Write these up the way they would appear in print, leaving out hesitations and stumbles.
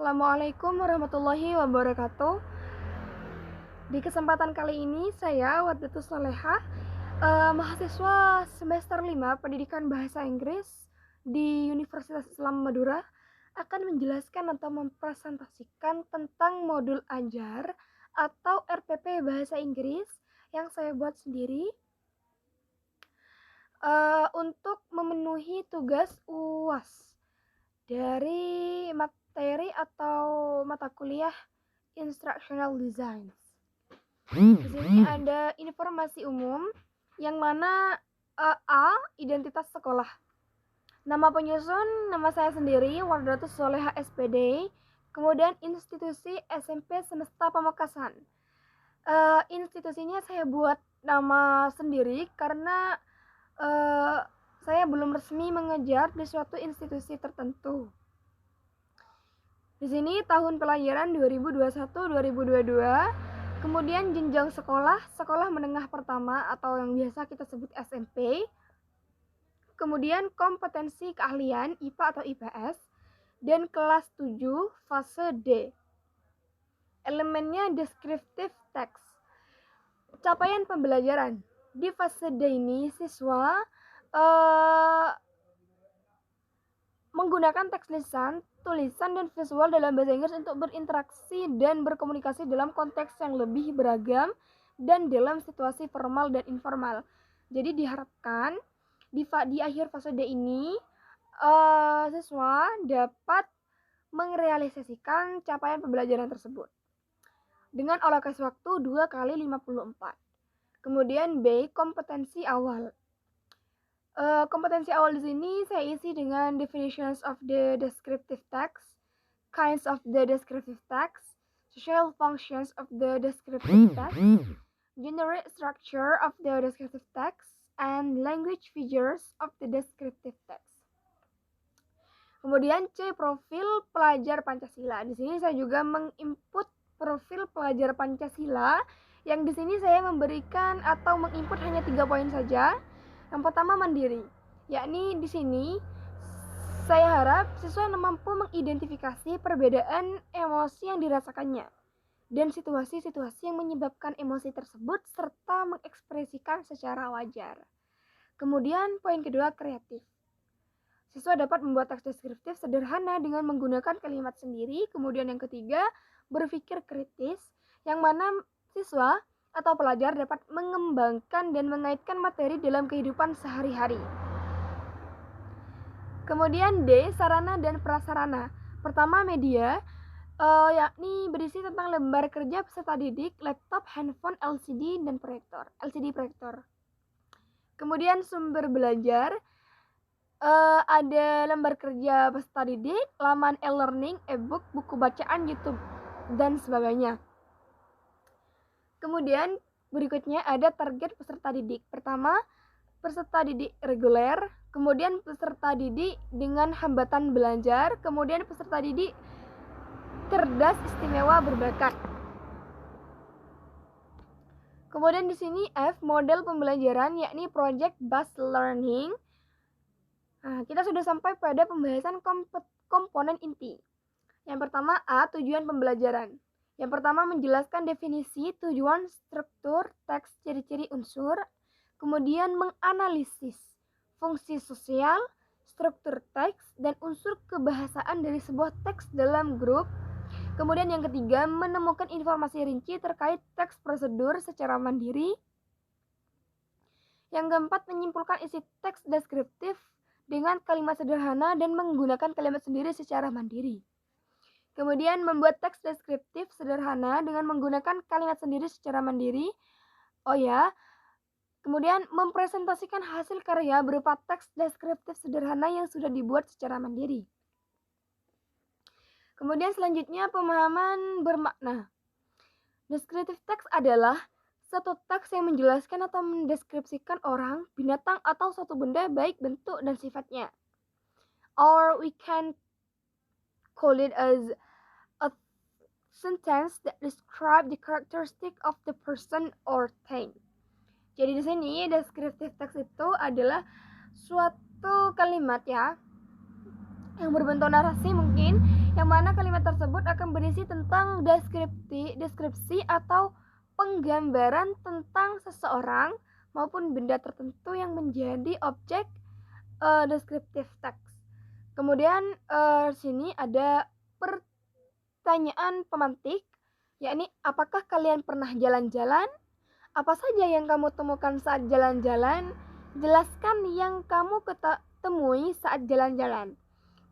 Assalamualaikum warahmatullahi wabarakatuh. Di kesempatan kali ini saya Wadatus Solehah, mahasiswa semester 5 Pendidikan Bahasa Inggris di Universitas Islam Madura, akan menjelaskan atau mempresentasikan tentang modul ajar atau RPP Bahasa Inggris yang saya buat sendiri untuk memenuhi tugas UAS dari materi atau mata kuliah Instructional Design. Di sini ada informasi umum yang mana A. Identitas sekolah. Nama penyusun, nama saya sendiri, Wardatus Solehah SPD. Kemudian institusi SMP Semesta Pamekasan. Institusinya saya buat nama sendiri karena saya belum resmi mengajar di suatu institusi tertentu. Di sini tahun pelajaran 2021-2022. Kemudian jenjang sekolah menengah pertama atau yang biasa kita sebut SMP. Kemudian kompetensi keahlian IPA atau IPS. Dan kelas 7 fase D. Elemennya descriptive text. Capaian pembelajaran. Di fase D ini siswa menggunakan teks lisan, tulisan, dan visual dalam bahasa Inggris untuk berinteraksi dan berkomunikasi dalam konteks yang lebih beragam dan dalam situasi formal dan informal. Jadi diharapkan di akhir fase D ini siswa dapat merealisasikan capaian pembelajaran tersebut dengan alokasi waktu 2 kali 54. Kemudian B, kompetensi awal. Kompetensi awal di sini saya isi dengan definitions of the descriptive text, kinds of the descriptive text, social functions of the descriptive text, generic structure of the descriptive text, and language features of the descriptive text. Kemudian C, profil pelajar Pancasila. Di sini saya juga menginput profil pelajar Pancasila, yang di sini saya memberikan atau menginput hanya 3 poin saja. Yang pertama, mandiri, yakni di sini saya harap siswa mampu mengidentifikasi perbedaan emosi yang dirasakannya dan situasi-situasi yang menyebabkan emosi tersebut serta mengekspresikan secara wajar. Kemudian poin kedua, kreatif. Siswa dapat membuat teks deskriptif sederhana dengan menggunakan kalimat sendiri. Kemudian yang ketiga, berpikir kritis, yang mana siswa atau pelajar dapat mengembangkan dan mengaitkan materi dalam kehidupan sehari-hari. Kemudian D, sarana dan prasarana. Pertama, media, yakni berisi tentang lembar kerja peserta didik, laptop, handphone, LCD proyektor. Kemudian sumber belajar, ada lembar kerja peserta didik, laman e-learning, e-book, buku bacaan, YouTube, dan sebagainya. Kemudian berikutnya ada target peserta didik. Pertama, peserta didik reguler, kemudian peserta didik dengan hambatan belajar, kemudian peserta didik cerdas istimewa berbakat. Kemudian di sini F, model pembelajaran, yakni project based learning. Nah, kita sudah sampai pada pembahasan komponen inti. Yang pertama A, tujuan pembelajaran. Yang pertama, menjelaskan definisi, tujuan, struktur, teks, ciri-ciri unsur. Kemudian menganalisis fungsi sosial, struktur teks, dan unsur kebahasaan dari sebuah teks dalam grup. Kemudian yang ketiga, menemukan informasi rinci terkait teks prosedur secara mandiri. Yang keempat, menyimpulkan isi teks deskriptif dengan kalimat sederhana dan menggunakan kalimat sendiri secara mandiri. Kemudian membuat teks deskriptif sederhana dengan menggunakan kalimat sendiri secara mandiri. Kemudian mempresentasikan hasil karya berupa teks deskriptif sederhana yang sudah dibuat secara mandiri. Kemudian selanjutnya, pemahaman bermakna. Descriptive text adalah satu teks yang menjelaskan atau mendeskripsikan orang, binatang, atau suatu benda baik bentuk dan sifatnya. Or we can call it as a sentence that describe the characteristic of the person or thing. Jadi di sini descriptive text itu adalah suatu kalimat ya yang berbentuk narasi mungkin yang mana kalimat tersebut akan berisi tentang deskripsi atau penggambaran tentang seseorang maupun benda tertentu yang menjadi objek deskriptif teks. Kemudian sini ada pertanyaan pemantik, yakni apakah kalian pernah jalan-jalan? Apa saja yang kamu temukan saat jalan-jalan? Jelaskan yang kamu temui saat jalan-jalan.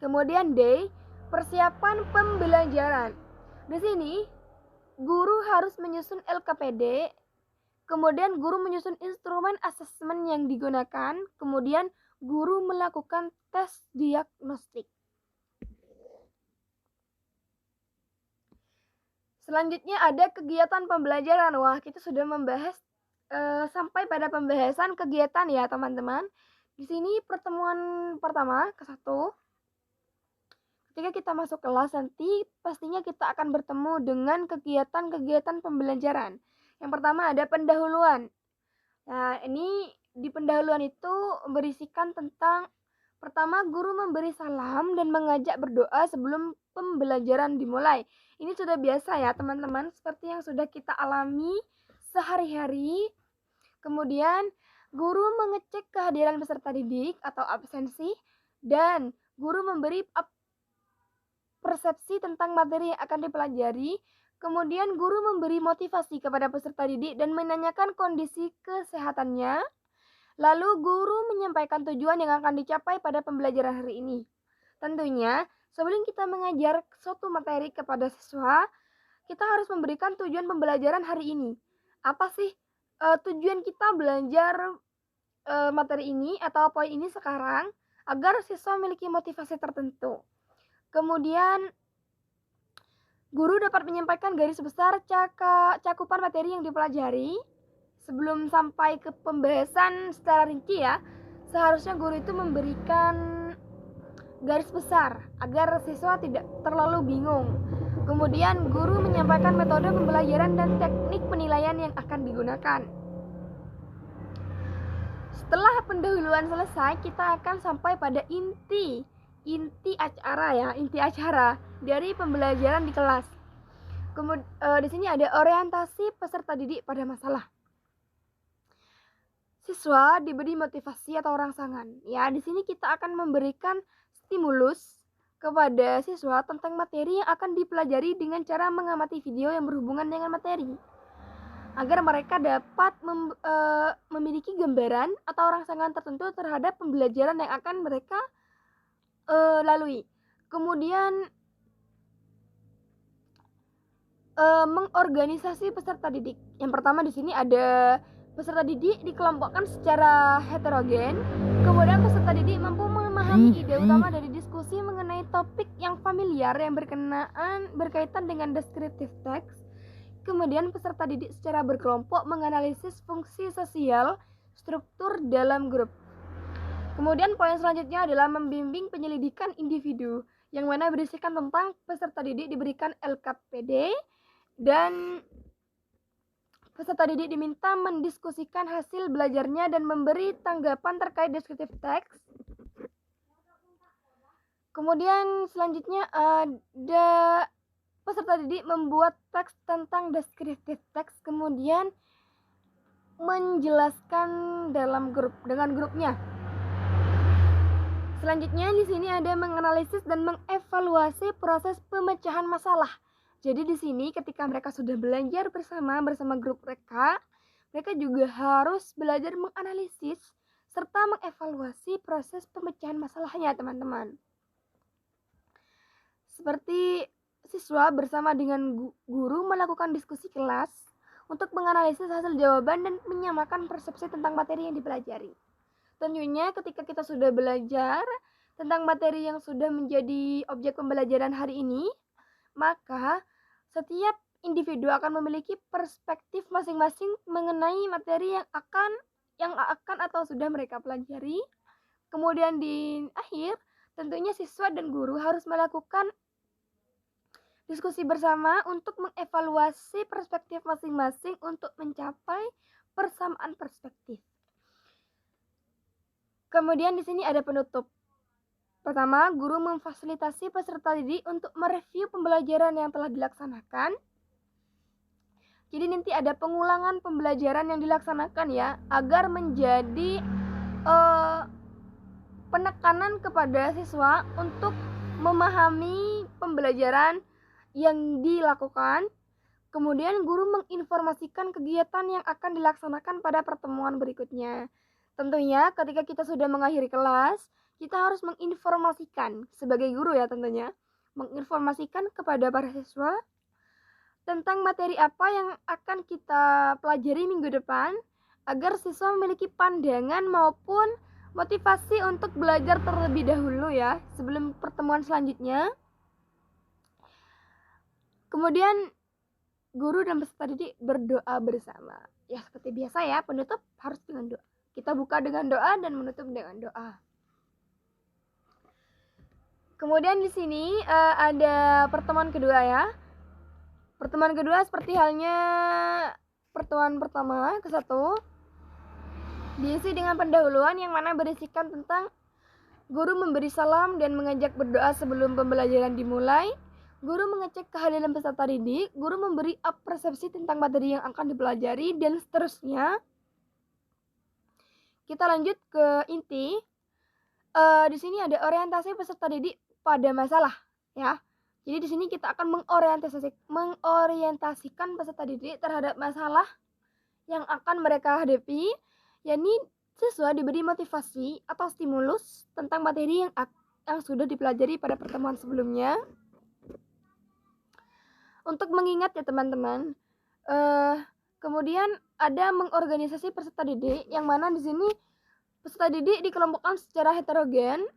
Kemudian D, persiapan pembelajaran. Di sini guru harus menyusun LKPD, kemudian guru menyusun instrumen asesmen yang digunakan, kemudian guru melakukan tes diagnostik. Selanjutnya ada kegiatan pembelajaran. Wah, kita sudah membahas sampai pada pembahasan kegiatan ya teman-teman. Di sini pertemuan pertama ke-1. Ketika kita masuk kelas nanti pastinya kita akan bertemu dengan kegiatan-kegiatan pembelajaran. Yang pertama ada pendahuluan. Nah, ini di pendahuluan itu berisikan tentang pertama guru memberi salam dan mengajak berdoa sebelum pembelajaran dimulai. Ini sudah biasa ya teman-teman, seperti yang sudah kita alami sehari-hari. Kemudian guru mengecek kehadiran peserta didik atau absensi dan guru memberi persepsi tentang materi yang akan dipelajari. Kemudian guru memberi motivasi kepada peserta didik dan menanyakan kondisi kesehatannya. Lalu guru menyampaikan tujuan yang akan dicapai pada pembelajaran hari ini. Tentunya sebelum kita mengajar suatu materi kepada siswa, kita harus memberikan tujuan pembelajaran hari ini. Apa sih tujuan kita belajar materi ini atau poin ini sekarang agar siswa memiliki motivasi tertentu. Kemudian guru dapat menyampaikan garis besar cakupan materi yang dipelajari. Sebelum sampai ke pembahasan secara rinci ya, seharusnya guru itu memberikan garis besar agar siswa tidak terlalu bingung. Kemudian guru menyampaikan metode pembelajaran dan teknik penilaian yang akan digunakan. Setelah pendahuluan selesai, kita akan sampai pada inti acara dari pembelajaran di kelas. Kemudian di sini ada orientasi peserta didik pada masalah. Siswa diberi motivasi atau rangsangan. Ya, di sini kita akan memberikan stimulus kepada siswa tentang materi yang akan dipelajari dengan cara mengamati video yang berhubungan dengan materi. Agar mereka dapat memiliki gambaran atau rangsangan tertentu terhadap pembelajaran yang akan mereka lalui. Kemudian mengorganisasi peserta didik. Yang pertama di sini ada peserta didik dikelompokkan secara heterogen. Kemudian peserta didik mampu memahami ide utama dari diskusi mengenai topik yang familiar yang berkaitan dengan deskriptif teks. Kemudian peserta didik secara berkelompok menganalisis fungsi sosial struktur dalam grup. Kemudian poin selanjutnya adalah membimbing penyelidikan individu, yang mana berisikan tentang peserta didik diberikan LKPD dan peserta didik diminta mendiskusikan hasil belajarnya dan memberi tanggapan terkait deskriptif teks. Kemudian selanjutnya ada peserta didik membuat teks tentang deskriptif teks, kemudian menjelaskan dalam grup dengan grupnya. Selanjutnya di sini ada menganalisis dan mengevaluasi proses pemecahan masalah. Jadi di sini ketika mereka sudah belajar bersama grup mereka juga harus belajar menganalisis serta mengevaluasi proses pemecahan masalahnya, teman-teman. Seperti siswa bersama dengan guru melakukan diskusi kelas untuk menganalisis hasil jawaban dan menyamakan persepsi tentang materi yang dipelajari. Tentunya ketika kita sudah belajar tentang materi yang sudah menjadi objek pembelajaran hari ini, maka setiap individu akan memiliki perspektif masing-masing mengenai materi yang akan atau sudah mereka pelajari. Kemudian di akhir, tentunya siswa dan guru harus melakukan diskusi bersama untuk mengevaluasi perspektif masing-masing untuk mencapai persamaan perspektif. Kemudian di sini ada penutup. Pertama, guru memfasilitasi peserta didik untuk mereview pembelajaran yang telah dilaksanakan. Jadi nanti ada pengulangan pembelajaran yang dilaksanakan ya, agar menjadi penekanan kepada siswa untuk memahami pembelajaran yang dilakukan. Kemudian guru menginformasikan kegiatan yang akan dilaksanakan pada pertemuan berikutnya. Tentunya ketika kita sudah mengakhiri kelas, kita harus menginformasikan sebagai guru ya tentunya, menginformasikan kepada para siswa tentang materi apa yang akan kita pelajari minggu depan, agar siswa memiliki pandangan maupun motivasi untuk belajar terlebih dahulu ya, sebelum pertemuan selanjutnya. Kemudian guru dan peserta didik berdoa bersama. Ya seperti biasa ya, penutup harus dengan doa. Kita buka dengan doa dan menutup dengan doa. Kemudian di sini ada pertemuan kedua ya. Pertemuan kedua seperti halnya pertemuan pertama ke-1, diisi dengan pendahuluan yang mana berisikan tentang guru memberi salam dan mengajak berdoa sebelum pembelajaran dimulai. Guru mengecek kehadiran peserta didik, guru memberi persepsi tentang materi yang akan dipelajari, dan seterusnya. Kita lanjut ke inti. Di sini ada orientasi peserta didik pada masalah ya. Jadi di sini kita akan mengorientasikan peserta didik terhadap masalah yang akan mereka hadapi, yakni siswa diberi motivasi atau stimulus tentang materi yang sudah dipelajari pada pertemuan sebelumnya. Untuk mengingat ya teman-teman, kemudian ada mengorganisasi peserta didik, yang mana di sini peserta didik dikelompokkan secara heterogen.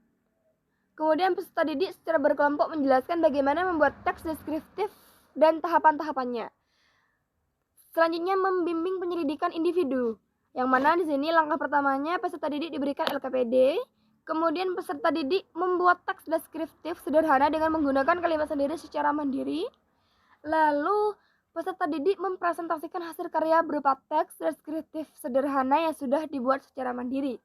Kemudian peserta didik secara berkelompok menjelaskan bagaimana membuat teks deskriptif dan tahapan-tahapannya. Selanjutnya membimbing penyelidikan individu, yang mana di sini langkah pertamanya peserta didik diberikan LKPD. Kemudian peserta didik membuat teks deskriptif sederhana dengan menggunakan kalimat sendiri secara mandiri. Lalu peserta didik mempresentasikan hasil karya berupa teks deskriptif sederhana yang sudah dibuat secara mandiri.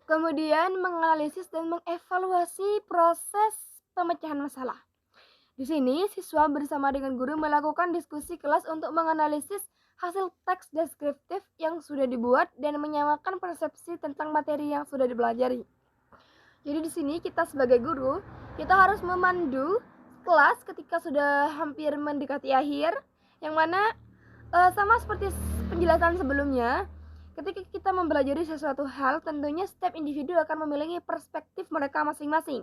Kemudian menganalisis dan mengevaluasi proses pemecahan masalah. Di sini siswa bersama dengan guru melakukan diskusi kelas untuk menganalisis hasil teks deskriptif yang sudah dibuat dan menyamakan persepsi tentang materi yang sudah dipelajari. Jadi di sini kita sebagai guru, kita harus memandu kelas ketika sudah hampir mendekati akhir, yang mana sama seperti penjelasan sebelumnya. Ketika kita mempelajari sesuatu hal, tentunya setiap individu akan memiliki perspektif mereka masing-masing.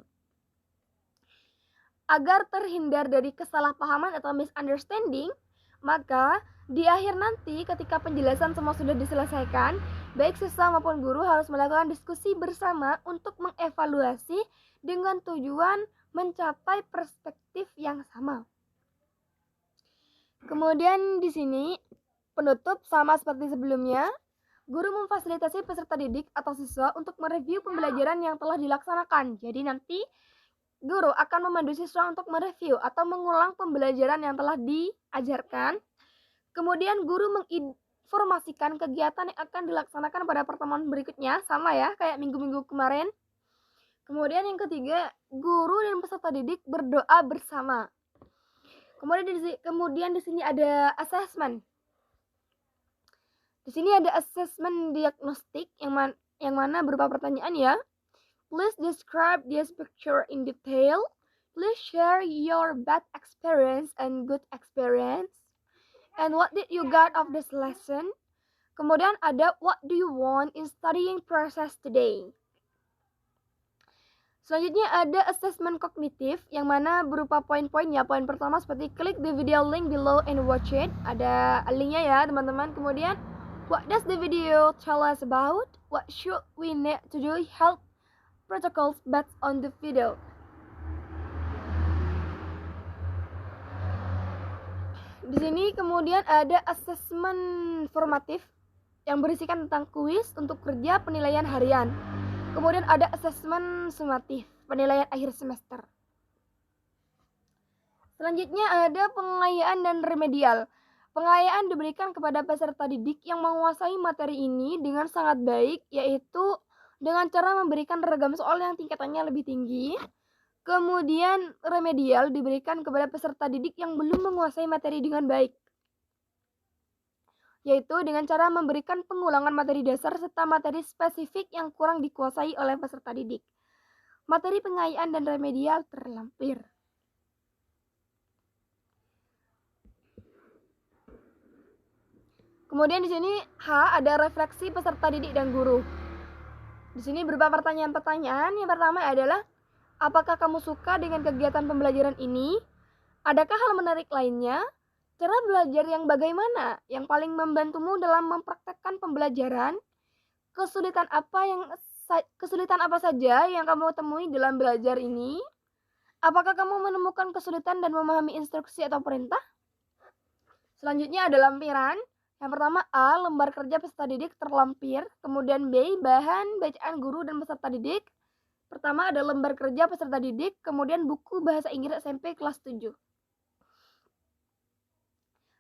Agar terhindar dari kesalahpahaman atau misunderstanding, maka di akhir nanti ketika penjelasan semua sudah diselesaikan, baik siswa maupun guru harus melakukan diskusi bersama untuk mengevaluasi dengan tujuan mencapai perspektif yang sama. Kemudian di sini penutup sama seperti sebelumnya. Guru memfasilitasi peserta didik atau siswa untuk mereview pembelajaran yang telah dilaksanakan. Jadi nanti guru akan memandu siswa untuk mereview atau mengulang pembelajaran yang telah diajarkan. Kemudian guru menginformasikan kegiatan yang akan dilaksanakan pada pertemuan berikutnya, sama ya kayak minggu-minggu kemarin. Kemudian yang ketiga, guru dan peserta didik berdoa bersama. Kemudian di sini ada assessment. Di sini ada assessment diagnostik yang mana berupa pertanyaan ya. Please describe this picture in detail. Please share your bad experience and good experience. And what did you get of this lesson? Kemudian ada what do you want in studying process today? Selanjutnya ada assessment kognitif yang mana berupa poin-poinnya. Poin pertama seperti klik the video link below and watch it. Ada linknya ya teman-teman. Kemudian what does the video tell us about? What should we need to do? Help protocols based on the video. Di sini kemudian ada assessment formatif yang berisikan tentang kuis untuk kerja penilaian harian. Kemudian ada assessment sumatif, penilaian akhir semester. Selanjutnya ada pengayaan dan remedial. Pengayaan diberikan kepada peserta didik yang menguasai materi ini dengan sangat baik, yaitu dengan cara memberikan ragam soal yang tingkatannya lebih tinggi. Kemudian remedial diberikan kepada peserta didik yang belum menguasai materi dengan baik, yaitu dengan cara memberikan pengulangan materi dasar serta materi spesifik yang kurang dikuasai oleh peserta didik. Materi pengayaan dan remedial terlampir. Kemudian di sini H ada refleksi peserta didik dan guru. Di sini berupa pertanyaan-pertanyaan. Yang pertama adalah, apakah kamu suka dengan kegiatan pembelajaran ini? Adakah hal menarik lainnya? Cara belajar yang bagaimana yang paling membantumu dalam mempraktekkan pembelajaran? Kesulitan apa saja yang kamu temui dalam belajar ini? Apakah kamu menemukan kesulitan dan memahami instruksi atau perintah? Selanjutnya ada lampiran. Yang pertama A, lembar kerja peserta didik terlampir. Kemudian B, bahan bacaan guru dan peserta didik. Pertama ada lembar kerja peserta didik, kemudian buku bahasa Inggris SMP kelas 7.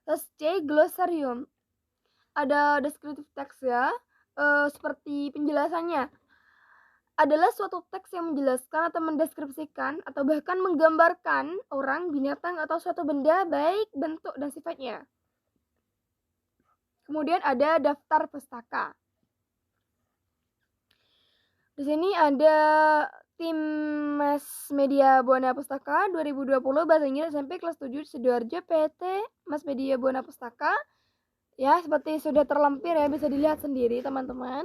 Terus C, glosarium. Ada descriptive text ya, seperti penjelasannya. Adalah suatu teks yang menjelaskan atau mendeskripsikan atau bahkan menggambarkan orang, binatang, atau suatu benda baik bentuk dan sifatnya. Kemudian ada daftar pustaka. Di sini ada tim Mas Media Buana Pustaka 2020 bahasa Inggris SMP kelas 7 Sidoarjo PT Mas Media Buana Pustaka. Ya, seperti sudah terlampir ya, bisa dilihat sendiri teman-teman.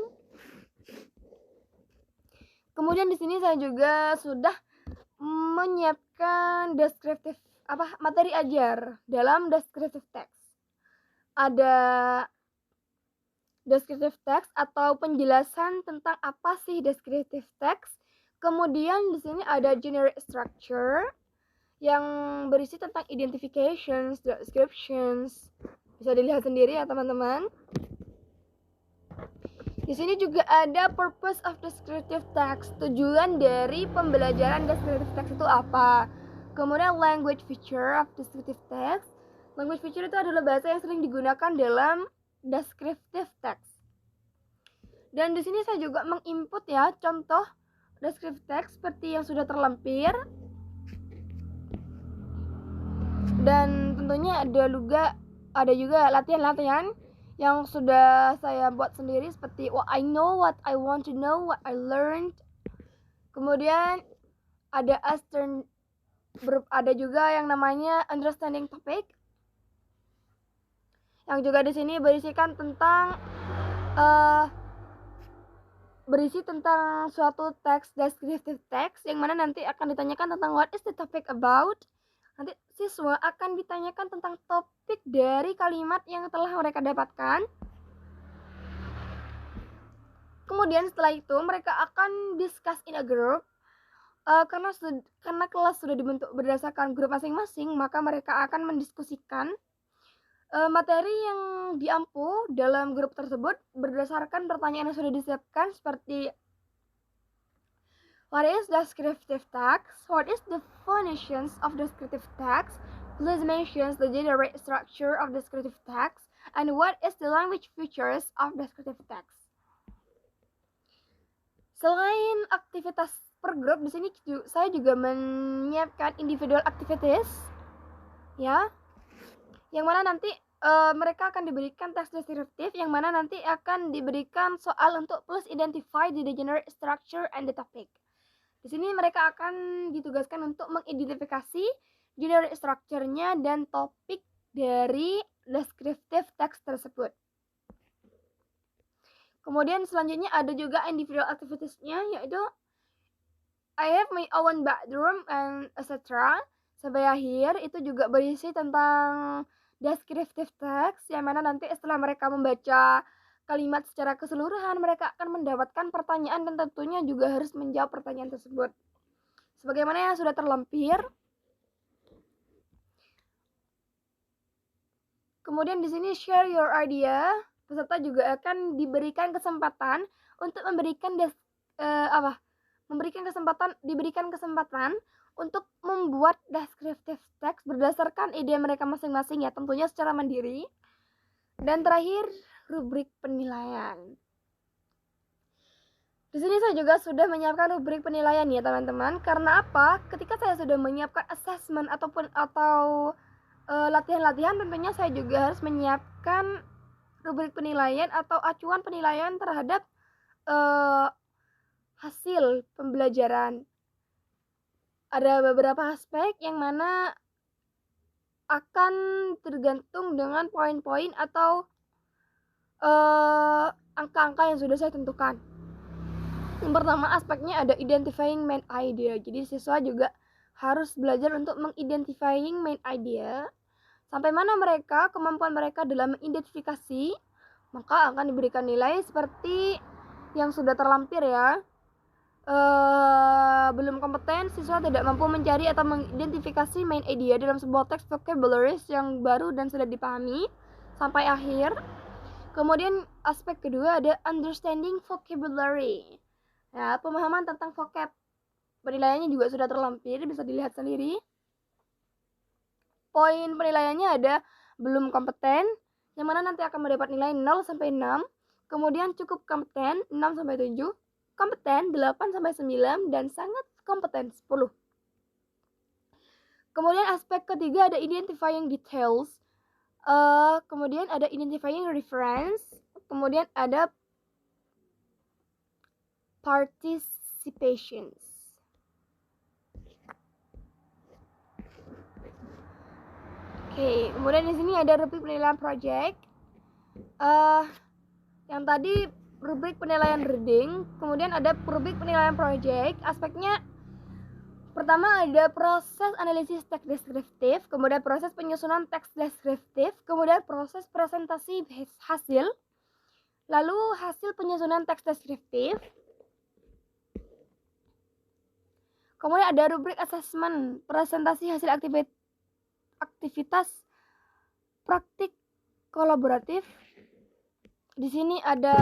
Kemudian di sini saya juga sudah menyiapkan materi ajar dalam descriptive text. Ada descriptive text atau penjelasan tentang apa sih descriptive text. Kemudian di sini ada generic structure yang berisi tentang identifications, descriptions. Bisa dilihat sendiri ya teman-teman. Di sini juga ada purpose of descriptive text. Tujuan dari pembelajaran descriptive text itu apa? Kemudian language feature of descriptive text. Language feature itu adalah bahasa yang sering digunakan dalam descriptive text. Dan di sini saya juga menginput ya contoh descriptive text seperti yang sudah terlampir. Dan tentunya ada juga latihan-latihan yang sudah saya buat sendiri seperti what I know, what I want to know, what I learned. Kemudian ada juga yang namanya understanding topic. Yang juga di sini berisi tentang suatu teks, descriptive text, yang mana nanti akan ditanyakan tentang what is the topic about. Nanti siswa akan ditanyakan tentang topik dari kalimat yang telah mereka dapatkan. Kemudian setelah itu mereka akan discuss in a group. Karena kelas sudah dibentuk berdasarkan grup masing-masing, maka mereka akan mendiskusikan materi yang diampu dalam grup tersebut berdasarkan pertanyaan yang sudah disiapkan seperti what is descriptive text? What is definitions of descriptive text? Please mention the generic structure of descriptive text and what is the language features of descriptive text. Selain aktivitas per grup, di sini saya juga menyiapkan individual activities ya. Yang mana nanti mereka akan diberikan teks deskriptif yang mana nanti akan diberikan soal untuk plus identify the generic structure and the topic. Di sini mereka akan ditugaskan untuk mengidentifikasi generic structure-nya dan topik dari descriptive text tersebut. Kemudian selanjutnya ada juga individual activities-nya, yaitu I have my own bathroom and etc. Sampai akhir itu juga berisi tentang descriptive text, yang mana nanti setelah mereka membaca kalimat secara keseluruhan, mereka akan mendapatkan pertanyaan dan tentunya juga harus menjawab pertanyaan tersebut. Sebagaimana yang sudah terlampir. Kemudian di sini share your idea. Peserta juga akan diberikan kesempatan untuk diberikan kesempatan untuk membuat descriptive text berdasarkan ide mereka masing-masing ya, tentunya secara mandiri. Dan terakhir, rubrik penilaian. Di Di sini saya juga sudah menyiapkan rubrik penilaian ya teman-teman. Karena apa? Ketika saya sudah menyiapkan assessment atau latihan-latihan, tentunya saya juga harus menyiapkan rubrik penilaian atau acuan penilaian terhadap hasil pembelajaran. Ada beberapa aspek yang mana akan tergantung dengan poin-poin atau angka-angka yang sudah saya tentukan. Yang pertama aspeknya ada identifying main idea. Jadi siswa juga harus belajar untuk mengidentifying main idea. Sampai mana kemampuan mereka dalam mengidentifikasi, maka akan diberikan nilai seperti yang sudah terlampir ya. Belum kompeten, siswa tidak mampu mencari atau mengidentifikasi main idea dalam sebuah teks vocabularies yang baru dan sudah dipahami sampai akhir. Kemudian aspek kedua ada understanding vocabulary. Ya, pemahaman tentang vocab. Penilaiannya juga sudah terlampir, bisa dilihat sendiri. Poin penilaiannya ada belum kompeten, yang mana nanti akan mendapat nilai 0 sampai 6. Kemudian cukup kompeten 6 sampai 7. Kompeten 8 sampai 9 dan sangat kompeten 10. Kemudian aspek ketiga ada identifying details. Kemudian ada identifying reference. Kemudian ada participations. Oke, kemudian di sini ada rubrik penilaian project. Yang tadi rubrik penilaian reading, kemudian ada rubrik penilaian project. Aspeknya pertama ada proses analisis teks deskriptif, kemudian proses penyusunan teks deskriptif, kemudian proses presentasi hasil, lalu hasil penyusunan teks deskriptif. Kemudian ada rubrik assessment, presentasi hasil aktivitas praktik kolaboratif. Di sini ada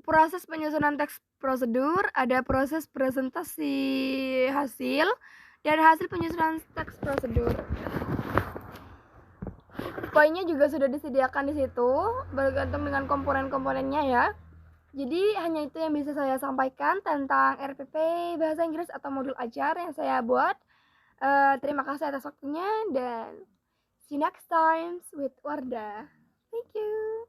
proses penyusunan teks prosedur, ada proses presentasi hasil, dan hasil penyusunan teks prosedur. Poinnya juga sudah disediakan di situ, bergantung dengan komponen-komponennya ya. Jadi hanya itu yang bisa saya sampaikan tentang RPP Bahasa Inggris atau modul ajar yang saya buat. Terima kasih atas waktunya dan see you next time with Wardah. Thank you.